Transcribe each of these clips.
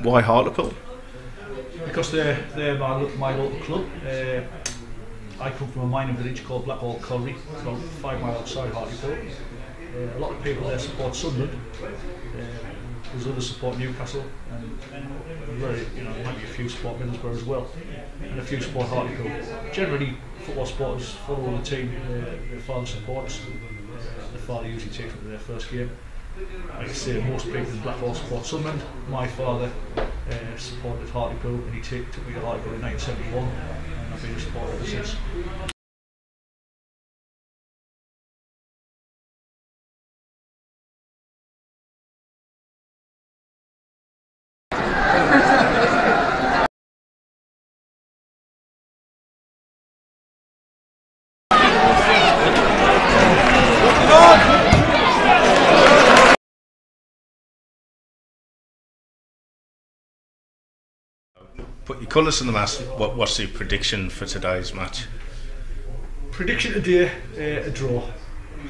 Why Hartlepool? Because they're my local club. I come from a mining village called Walsall, it's about 5 miles outside Hartlepool. A lot of people there support Sunderland. There's others support Newcastle, and there might be a few support Middlesbrough as well, and a few support Hartlepool. Generally, football supporters follow the team their father supports. The father usually takes them to their first game. Like I say, most people in Blackpool support Sunderland. My father supported Hartlepool, and he took me to Hartlepool in 1971, and I've been a supporter ever since. Put your colours on the mast. What's your prediction for today's match? Prediction today, a draw.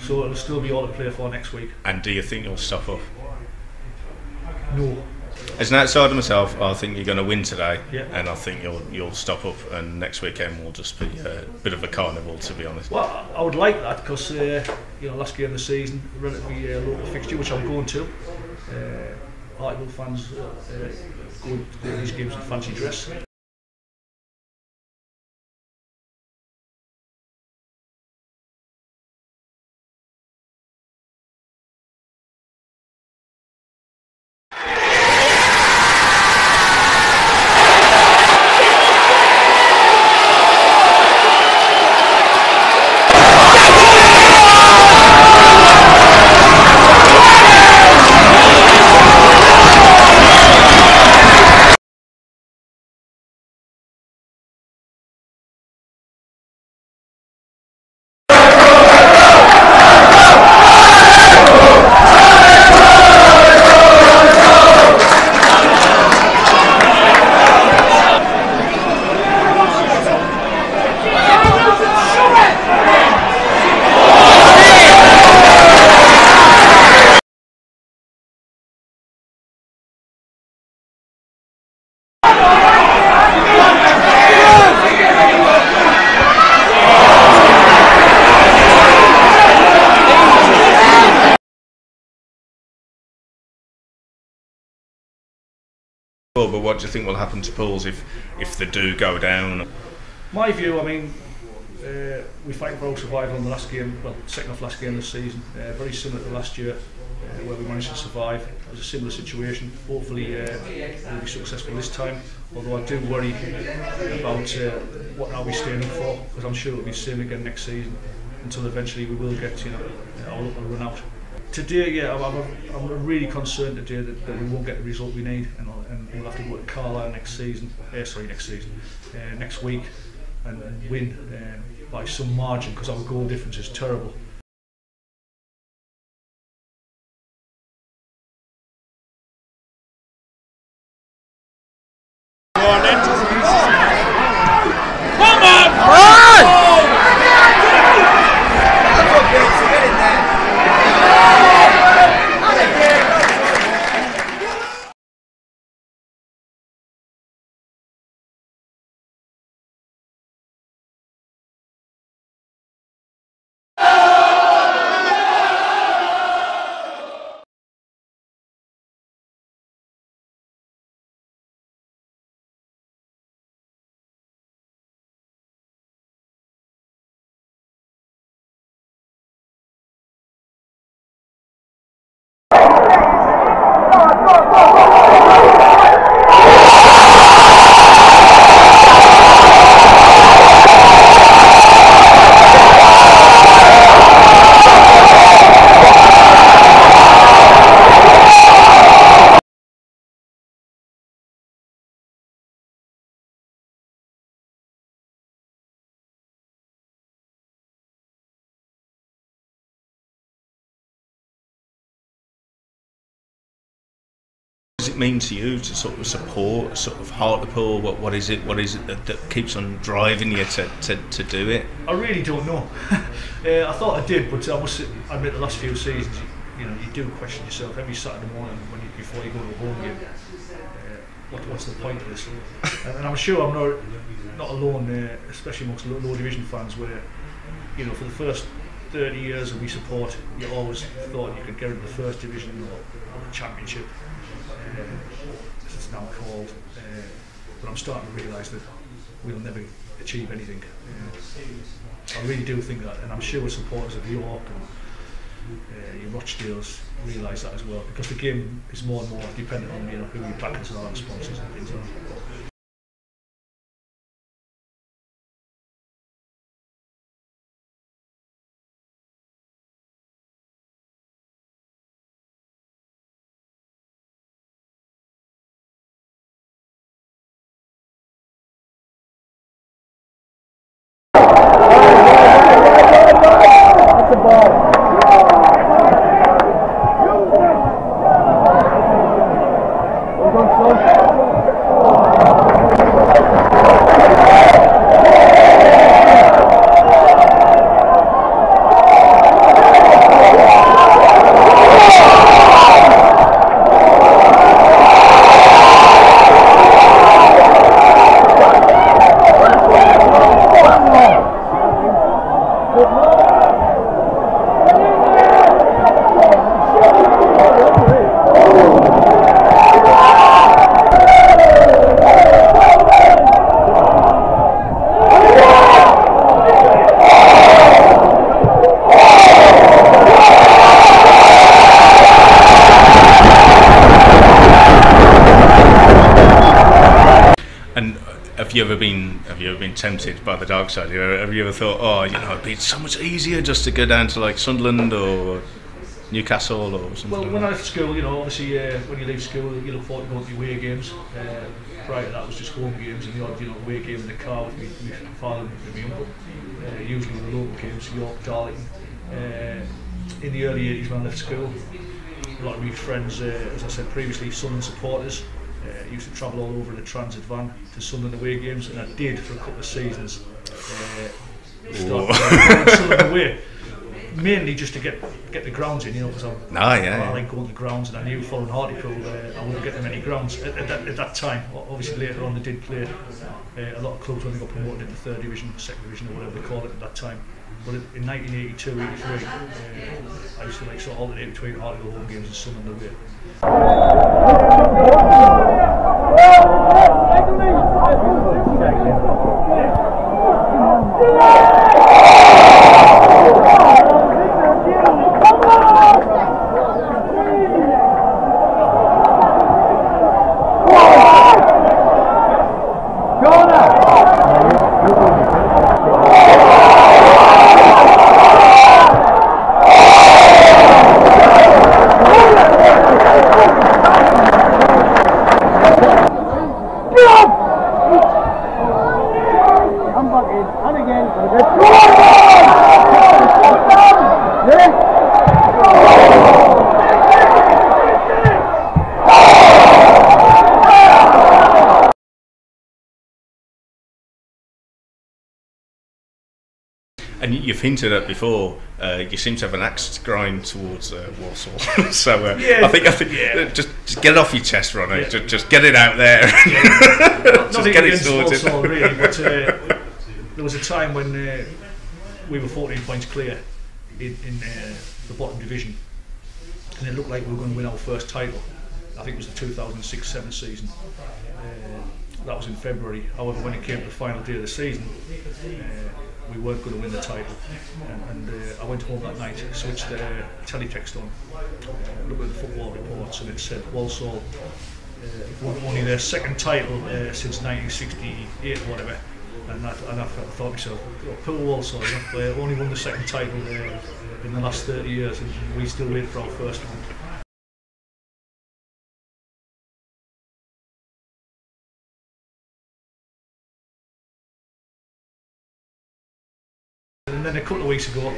So it'll still be all to play for next week. And do you think you'll stop up? No. As an outsider myself, I think you're going to win today, yeah. And I think you'll stop up, and next weekend will just be a bit of a carnival, to be honest. Well, I would like that because last game of the season, relatively local fixture, which I'm going to. Hartlepool fans go to these games in fancy dress. But what do you think will happen to Pools if they do go down? My view, I mean, we fight for our survival in the last game, well, second off last game of the season, very similar to last year, where we managed to survive. It was a similar situation. Hopefully we'll be successful this time, although I do worry about what are we staying up for, because I'm sure it'll be the same again next season, until eventually we will get our run out. Today, I'm really concerned today that we won't get the result we need, and we'll have to go to Carlisle next week, and win by some margin, because our goal difference is terrible. What does it mean to you to sort of support Hartlepool? What is it that keeps on driving you to do it? I really don't know. I thought I did, but I must admit the last few seasons, you do question yourself every Saturday morning before you go to a home game. what's the point of this? And I'm sure I'm not alone, especially amongst low division fans, where, you know, for the first 30 years of we support, you always thought you could get into the first division or the championship, as it's now called. But I'm starting to realise that we'll never achieve anything. I really do think that, and I'm sure supporters of York and your Rochdales realise that as well, because the game is more and more dependent on, you know, who your backers are and sponsors and things like that. Have you ever been tempted by the dark side? Have you ever thought, oh, you know, it'd be so much easier just to go down to like Sunderland or Newcastle or something? Well, when I left school, you know, obviously when you leave school, you look forward to going to away games. Prior to that was just home games, and the odd, you know, away game in the car with my father and my uncle. Usually the local games, York, Darlington. In the early 80s when I left school, a lot of my friends, as I said previously, Sunderland supporters, used to travel all over in a transit van to Sunderland away games, and I did for a couple of seasons. Sunderland away, mainly just to get the grounds in, you know, because I like going to the grounds, and I knew following Hartlepool I wouldn't get them any grounds at that time. Obviously later on they did play a lot of clubs when they got promoted into third division, second division, or whatever they called it at that time. But in 1982, 83, I used to like sort of alternate between Hartlepool home games and Sunderland away. And you've hinted at before, you seem to have an axe to grind towards Walsall. So I think just get it off your chest, Ronnie. Yeah. Just get it out there. Just get it sorted. Walsall, really, but there was a time when we were 14 points clear in the bottom division, and it looked like we were going to win our first title. I think it was the 2006-07 season. That was in February. However, when it came to the final day of the season, we weren't going to win the title, and I went home that night, switched the teletext on, looked at the football reports, and it said Walsall won only their second title since 1968 or whatever, and I thought to myself, oh, poor Walsall, you know, they only won the second title in the last 30 years, and we still wait for our first one. And then a couple of weeks ago,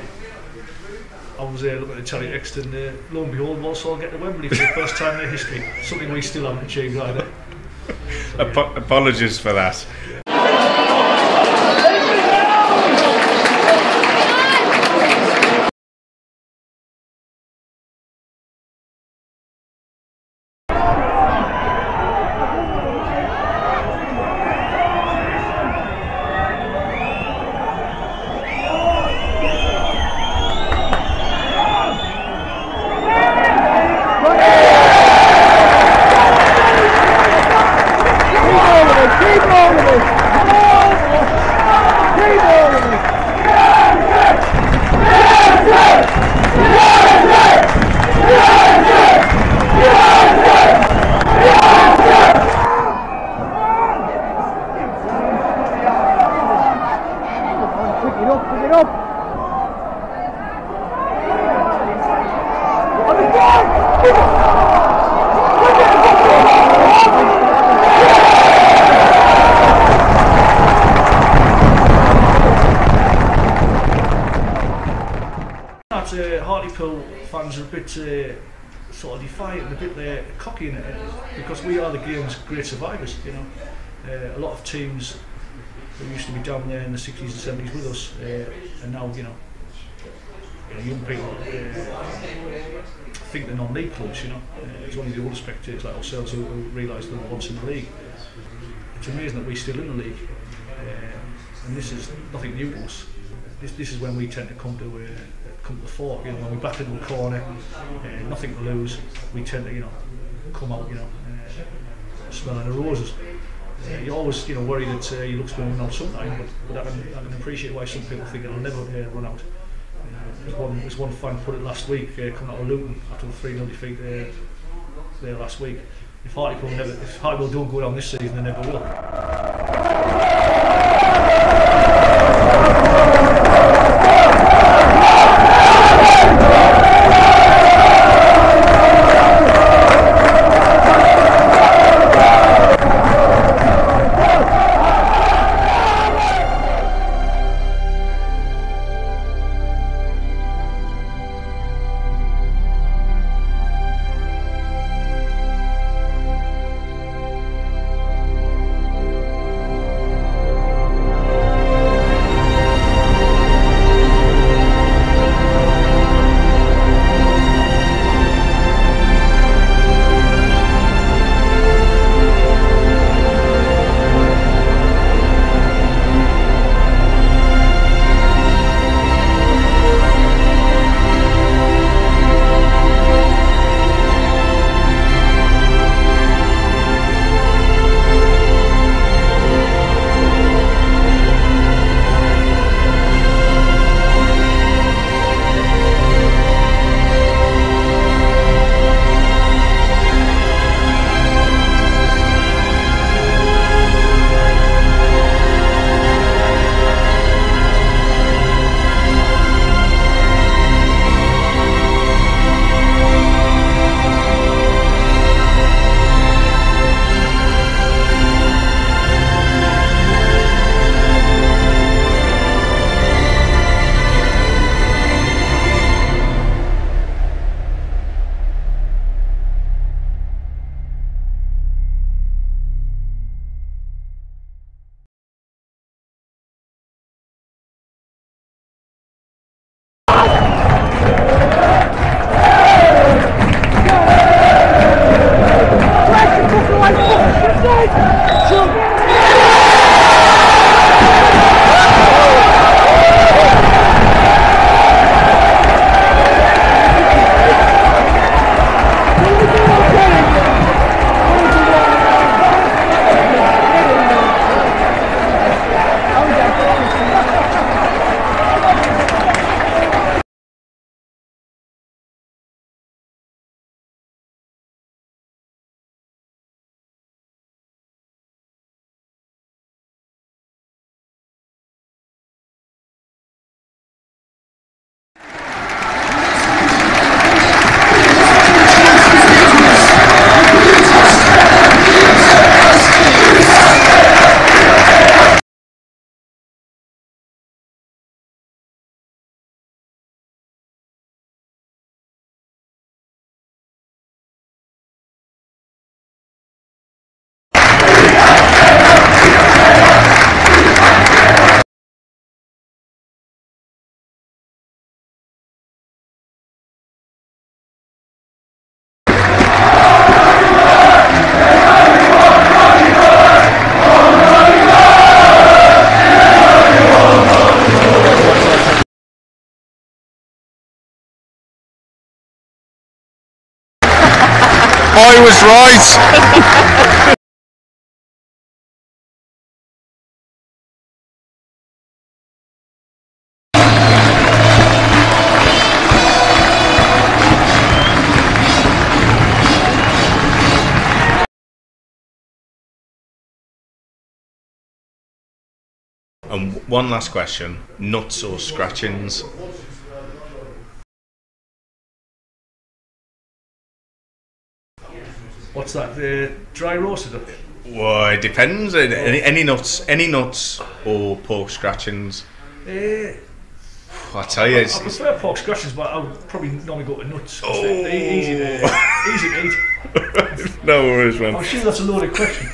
I was looking at the teletext, and lo and behold, Walsall get to Wembley for the first time in their history. Something we still haven't achieved either. So, apologies for that. Hartlepool fans are a bit sort of defiant, a bit cocky in it, because we are the game's great survivors. You know, a lot of teams who used to be down there in the 60s and 70s with us, and now young people think they're non-league clubs. You know, it's only the older spectators like ourselves who realise they're once in the league. It's amazing that we're still in the league, and this is nothing new to us. This is when we tend to come to the fore. You know, when we back into a corner, nothing to lose, we tend to come out smelling the roses. You're always worried that your luck's going to run out sometime, but I can appreciate why some people think it'll never run out. There's one fan put it last week, coming out of Luton after the 3-0 defeat there last week. If Hartlepool don't go down this season, they never will. I was right. And one last question: nuts or scratchings? What's that? Dry roasted? Well, it depends. Any nuts or pork scratchings. I tell you, I prefer pork scratchings, but I'll probably normally go to nuts. They're easy to eat. No worries, man. I'm sure that's a loaded question.